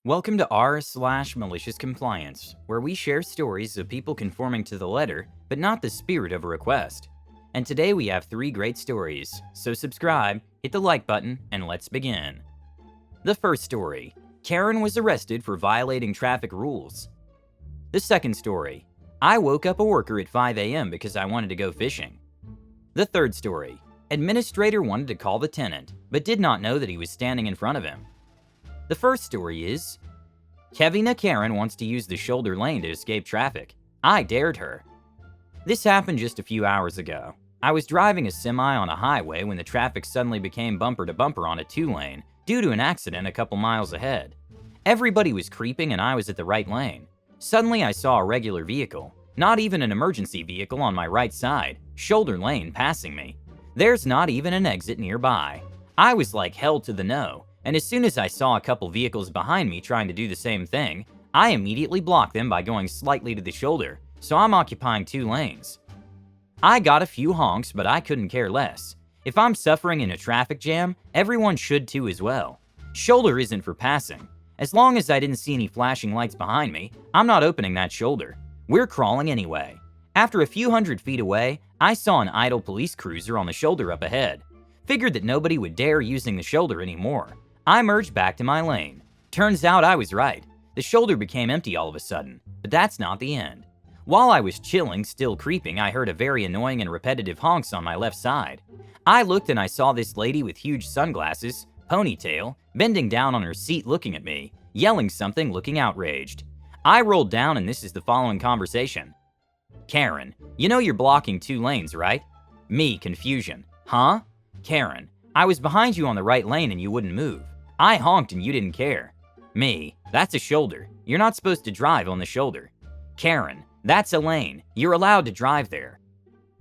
Welcome to r/malicious compliance, where we share stories of people conforming to the letter, but not the spirit of a request. And today we have 3 great stories, so subscribe, hit the like button, and let's begin. The first story, Karen was arrested for violating traffic rules. The second story, I woke up a worker at 5 a.m. because I wanted to go fishing. The third story, administrator wanted to call the tenant, but did not know that he was standing in front of him. The first story is, Kevina Karen wants to use the shoulder lane to escape traffic. I dared her. This happened just a few hours ago. I was driving a semi on a highway when the traffic suddenly became bumper to bumper on a 2-lane due to an accident a couple miles ahead. Everybody was creeping and I was at the right lane. Suddenly I saw a regular vehicle, not even an emergency vehicle, on my right side, shoulder lane, passing me. There's not even an exit nearby. I was like hell to the no. And as soon as I saw a couple vehicles behind me trying to do the same thing, I immediately blocked them by going slightly to the shoulder, so I'm occupying 2 lanes. I got a few honks, but I couldn't care less. If I'm suffering in a traffic jam, everyone should too as well. Shoulder isn't for passing. As long as I didn't see any flashing lights behind me, I'm not opening that shoulder. We're crawling anyway. After a few hundred feet away, I saw an idle police cruiser on the shoulder up ahead. Figured that nobody would dare using the shoulder anymore. I merged back to my lane. Turns out I was right. The shoulder became empty all of a sudden, but that's not the end. While I was chilling, still creeping, I heard a very annoying and repetitive honks on my left side. I looked and I saw this lady with huge sunglasses, ponytail, bending down on her seat looking at me, yelling something, looking outraged. I rolled down and this is the following conversation. Karen, you know you're blocking 2 lanes, right? Me, confusion. Huh? Karen, I was behind you on the right lane and you wouldn't move. I honked and you didn't care. Me, that's a shoulder. You're not supposed to drive on the shoulder. Karen, that's a lane. You're allowed to drive there.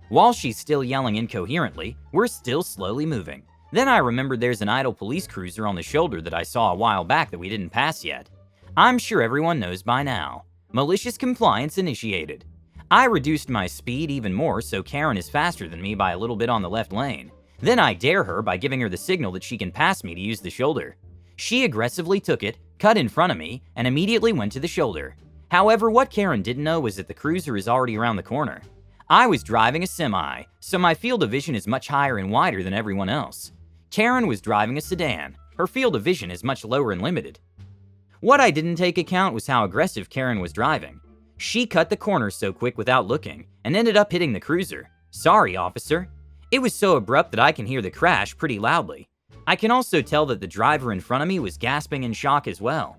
While she's still yelling incoherently, we're still slowly moving. Then I remembered there's an idle police cruiser on the shoulder that I saw a while back that we didn't pass yet. I'm sure everyone knows by now. Malicious compliance initiated. I reduced my speed even more so Karen is faster than me by a little bit on the left lane. Then I dare her by giving her the signal that she can pass me to use the shoulder. She aggressively took it, cut in front of me, and immediately went to the shoulder. However, what Karen didn't know was that the cruiser is already around the corner. I was driving a semi, so my field of vision is much higher and wider than everyone else. Karen was driving a sedan. Her field of vision is much lower and limited. What I didn't take account was how aggressive Karen was driving. She cut the corner so quick without looking, and ended up hitting the cruiser. Sorry, officer. It was so abrupt that I can hear the crash pretty loudly. I can also tell that the driver in front of me was gasping in shock as well.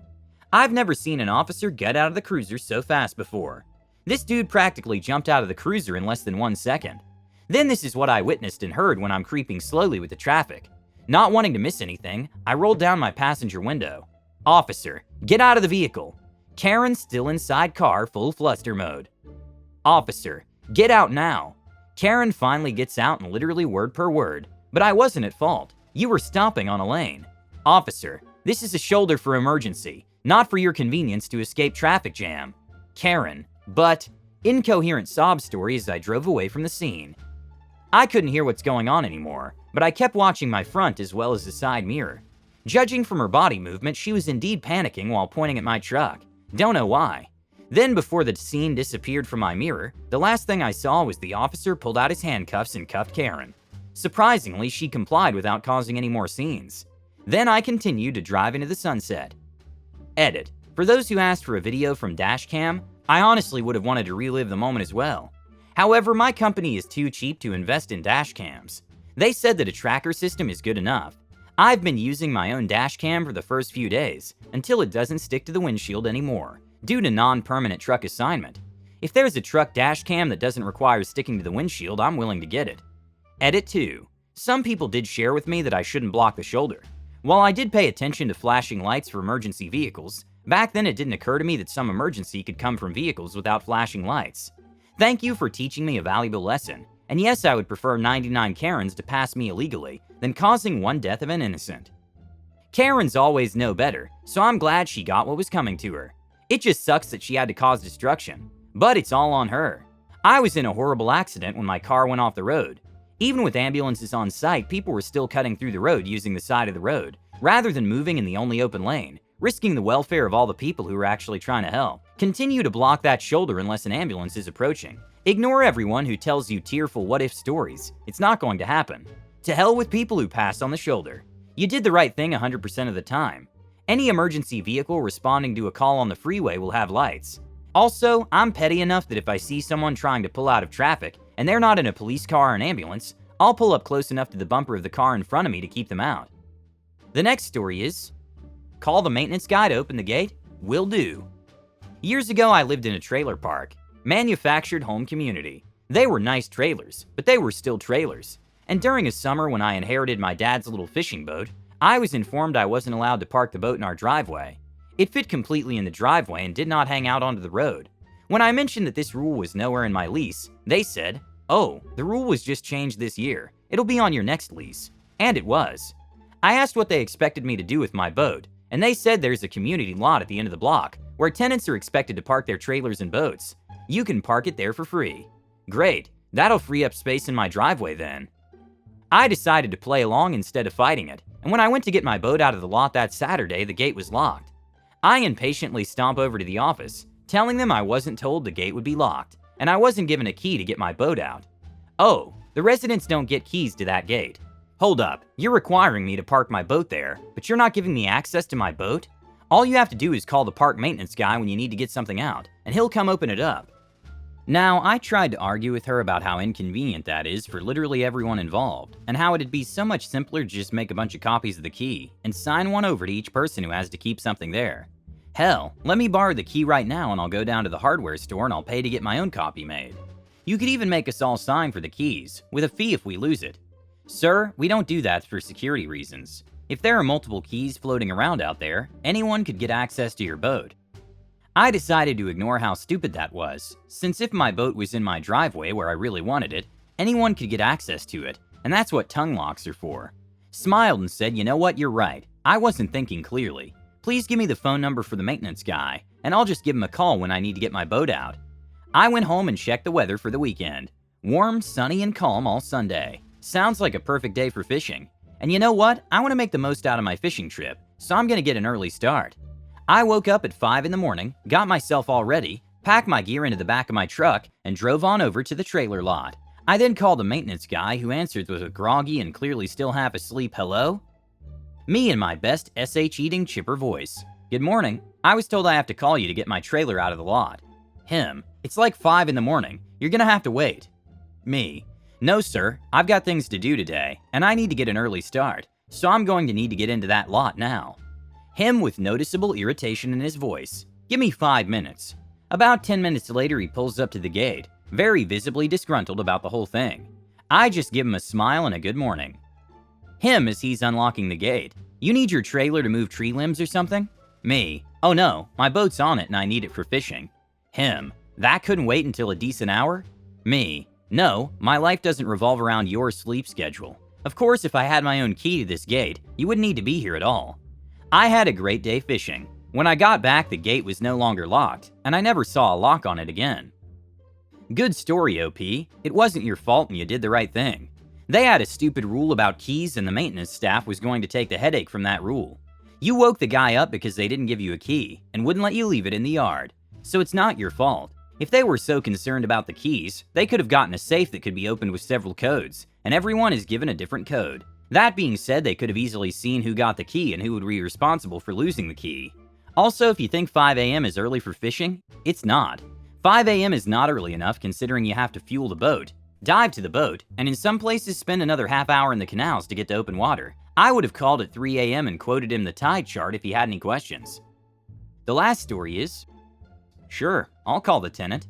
I've never seen an officer get out of the cruiser so fast before. This dude practically jumped out of the cruiser in less than 1 second. Then this is what I witnessed and heard when I'm creeping slowly with the traffic. Not wanting to miss anything, I rolled down my passenger window. Officer, get out of the vehicle. Karen's still inside car, full fluster mode. Officer, get out now. Karen finally gets out and literally word per word. But I wasn't at fault. You were stopping on a lane. Officer, this is a shoulder for emergency, not for your convenience to escape traffic jam. Karen, but incoherent sob story as I drove away from the scene. I couldn't hear what's going on anymore, but I kept watching my front as well as the side mirror. Judging from her body movement, she was indeed panicking while pointing at my truck. Don't know why. Then before the scene disappeared from my mirror, the last thing I saw was the officer pulled out his handcuffs and cuffed Karen. Surprisingly, she complied without causing any more scenes. Then I continued to drive into the sunset. Edit. For those who asked for a video from Dashcam, I honestly would have wanted to relive the moment as well. However, my company is too cheap to invest in dashcams. They said that a tracker system is good enough. I've been using my own dashcam for the first few days, until it doesn't stick to the windshield anymore, due to non-permanent truck assignment. If there's a truck dashcam that doesn't require sticking to the windshield, I'm willing to get it. Edit 2. Some people did share with me that I shouldn't block the shoulder. While I did pay attention to flashing lights for emergency vehicles, back then it didn't occur to me that some emergency could come from vehicles without flashing lights. Thank you for teaching me a valuable lesson, and yes, I would prefer 99 Karens to pass me illegally than causing 1 death of an innocent. Karens always know better, so I'm glad she got what was coming to her. It just sucks that she had to cause destruction, but it's all on her. I was in a horrible accident when my car went off the road. Even with ambulances on site, people were still cutting through the road using the side of the road, rather than moving in the only open lane, risking the welfare of all the people who are actually trying to help. Continue to block that shoulder unless an ambulance is approaching. Ignore everyone who tells you tearful what-if stories. It's not going to happen. To hell with people who pass on the shoulder. You did the right thing 100% of the time. Any emergency vehicle responding to a call on the freeway will have lights. Also, I'm petty enough that if I see someone trying to pull out of traffic and they're not in a police car or an ambulance, I'll pull up close enough to the bumper of the car in front of me to keep them out. The next story is, call the maintenance guy to open the gate? Will do. Years ago, I lived in a trailer park, manufactured home community. They were nice trailers, but they were still trailers. And during a summer when I inherited my dad's little fishing boat, I was informed I wasn't allowed to park the boat in our driveway. It fit completely in the driveway and did not hang out onto the road. When I mentioned that this rule was nowhere in my lease, they said, "Oh, the rule was just changed this year. It'll be on your next lease." And it was. I asked what they expected me to do with my boat, and they said there's a community lot at the end of the block where tenants are expected to park their trailers and boats. You can park it there for free. Great, that'll free up space in my driveway then. I decided to play along instead of fighting it, and when I went to get my boat out of the lot that Saturday, the gate was locked. I impatiently stomp over to the office, telling them I wasn't told the gate would be locked, and I wasn't given a key to get my boat out. Oh, the residents don't get keys to that gate. Hold up, you're requiring me to park my boat there, but you're not giving me access to my boat? All you have to do is call the park maintenance guy when you need to get something out, and he'll come open it up. Now, I tried to argue with her about how inconvenient that is for literally everyone involved, and how it'd be so much simpler to just make a bunch of copies of the key and sign one over to each person who has to keep something there. Hell, let me borrow the key right now and I'll go down to the hardware store and I'll pay to get my own copy made. You could even make us all sign for the keys, with a fee if we lose it. Sir, we don't do that for security reasons. If there are multiple keys floating around out there, anyone could get access to your boat. I decided to ignore how stupid that was, since if my boat was in my driveway where I really wanted it, anyone could get access to it, and that's what tongue locks are for. Smiled and said, "You know what, you're right. I wasn't thinking clearly. Please give me the phone number for the maintenance guy, and I'll just give him a call when I need to get my boat out." I went home and checked the weather for the weekend. Warm, sunny, and calm all Sunday. Sounds like a perfect day for fishing. And you know what? I want to make the most out of my fishing trip, so I'm going to get an early start. I woke up at 5 in the morning, got myself all ready, packed my gear into the back of my truck, and drove on over to the trailer lot. I then called the maintenance guy, who answered with a groggy and clearly still half asleep hello. Me in my best SH-eating chipper voice. "Good morning. I was told I have to call you to get my trailer out of the lot." Him. "It's like 5 in the morning. You're gonna have to wait." Me. "No, sir. I've got things to do today, and I need to get an early start, so I'm going to need to get into that lot now." Him with noticeable irritation in his voice. "Give me 5 minutes." About 10 minutes later, he pulls up to the gate, very visibly disgruntled about the whole thing. I just give him a smile and a good morning. Him as he's unlocking the gate. "You need your trailer to move tree limbs or something?" Me. "Oh no, my boat's on it and I need it for fishing." Him. "That couldn't wait until a decent hour?" Me. "No, my life doesn't revolve around your sleep schedule. Of course, if I had my own key to this gate, you wouldn't need to be here at all." I had a great day fishing. When I got back, the gate was no longer locked, and I never saw a lock on it again. Good story, OP. It wasn't your fault and you did the right thing. They had a stupid rule about keys and the maintenance staff was going to take the headache from that rule. You woke the guy up because they didn't give you a key and wouldn't let you leave it in the yard. So it's not your fault. If they were so concerned about the keys, they could have gotten a safe that could be opened with several codes, and everyone is given a different code. That being said, they could have easily seen who got the key and who would be responsible for losing the key. Also, if you think 5 a.m. is early for fishing, it's not. 5 a.m. is not early enough considering you have to fuel the boat, dive to the boat, and in some places spend another half hour in the canals to get to open water. I would have called at 3 a.m. and quoted him the tide chart if he had any questions. The last story is, sure, I'll call the tenant.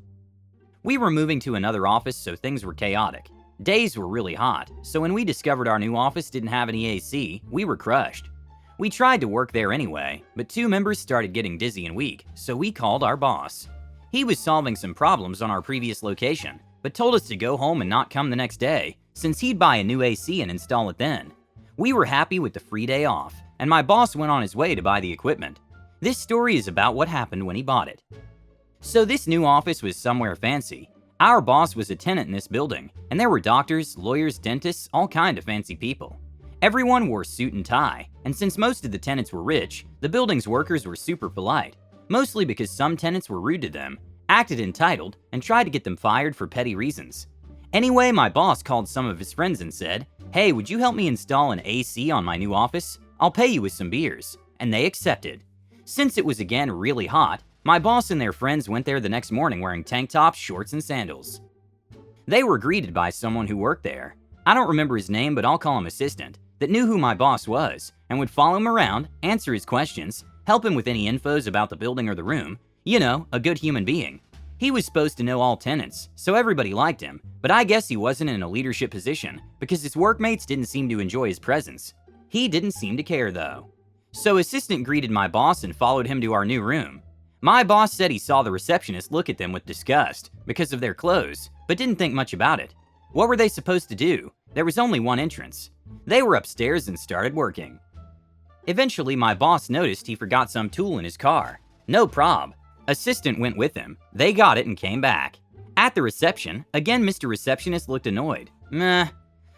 We were moving to another office, so things were chaotic. Days were really hot, so when we discovered our new office didn't have any AC, we were crushed. We tried to work there anyway, but 2 members started getting dizzy and weak, so we called our boss. He was solving some problems on our previous location, but told us to go home and not come the next day, since he'd buy a new AC and install it then. We were happy with the free day off, and my boss went on his way to buy the equipment. This story is about what happened when he bought it. So this new office was somewhere fancy. Our boss was a tenant in this building, and there were doctors, lawyers, dentists, all kind of fancy people. Everyone wore suit and tie, and since most of the tenants were rich, the building's workers were super polite, mostly because some tenants were rude to them, acted entitled, and tried to get them fired for petty reasons. Anyway, my boss called some of his friends and said, "Hey, would you help me install an AC on my new office? I'll pay you with some beers." And they accepted. Since it was again really hot, my boss and their friends went there the next morning wearing tank tops, shorts, and sandals. They were greeted by someone who worked there. I don't remember his name, but I'll call him Assistant, that knew who my boss was and would follow him around, answer his questions, help him with any infos about the building or the room. You know, a good human being. He was supposed to know all tenants, so everybody liked him, but I guess he wasn't in a leadership position because his workmates didn't seem to enjoy his presence. He didn't seem to care though. So Assistant greeted my boss and followed him to our new room. My boss said he saw the receptionist look at them with disgust because of their clothes, but didn't think much about it. What were they supposed to do? There was only one entrance. They were upstairs and started working. Eventually, my boss noticed he forgot some tool in his car. No prob. Assistant went with him. They got it and came back. At the reception, again Mr. Receptionist looked annoyed. Meh.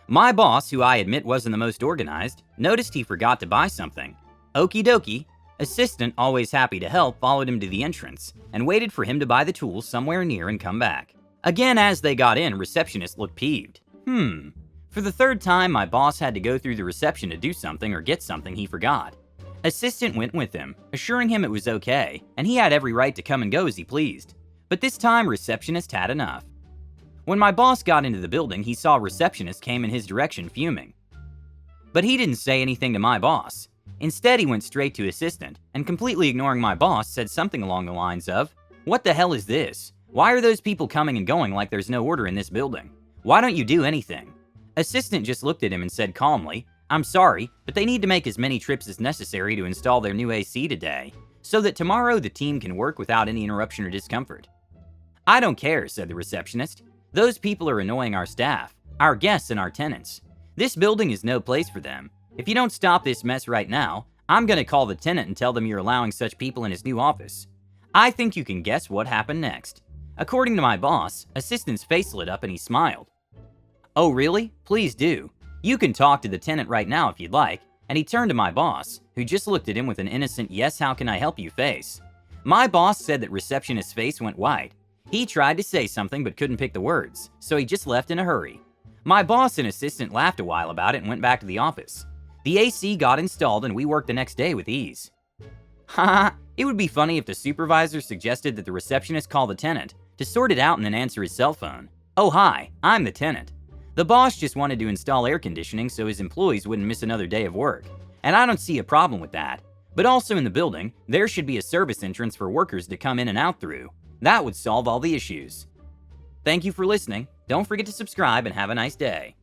My boss, who I admit wasn't the most organized, noticed he forgot to buy something. Okie dokie. Assistant, always happy to help, followed him to the entrance and waited for him to buy the tools somewhere near and come back. Again, as they got in, Receptionist looked peeved. For the third time, my boss had to go through the reception to do something or get something he forgot. Assistant went with him, assuring him it was okay, and he had every right to come and go as he pleased. But this time, Receptionist had enough. When my boss got into the building, he saw Receptionist came in his direction fuming. But he didn't say anything to my boss. Instead, he went straight to Assistant, and completely ignoring my boss, said something along the lines of, "What the hell is this? Why are those people coming and going like there's no order in this building? Why don't you do anything?" Assistant just looked at him and said calmly, "I'm sorry, but they need to make as many trips as necessary to install their new AC today, so that tomorrow the team can work without any interruption or discomfort." "I don't care," said the receptionist. "Those people are annoying our staff, our guests, and our tenants. This building is no place for them. If you don't stop this mess right now, I'm gonna call the tenant and tell them you're allowing such people in his new office." I think you can guess what happened next. According to my boss, Assistant's face lit up and he smiled. "Oh really? Please do. You can talk to the tenant right now if you'd like," and he turned to my boss, who just looked at him with an innocent "yes, how can I help you" face. My boss said that Receptionist's face went white. He tried to say something but couldn't pick the words, so he just left in a hurry. My boss and Assistant laughed a while about it and went back to the office. The AC got installed and we worked the next day with ease. Haha, it would be funny if the supervisor suggested that the receptionist call the tenant to sort it out and then answer his cell phone. "Oh hi, I'm the tenant." The boss just wanted to install air conditioning so his employees wouldn't miss another day of work, and I don't see a problem with that. But also in the building, there should be a service entrance for workers to come in and out through. That would solve all the issues. Thank you for listening. Don't forget to subscribe and have a nice day.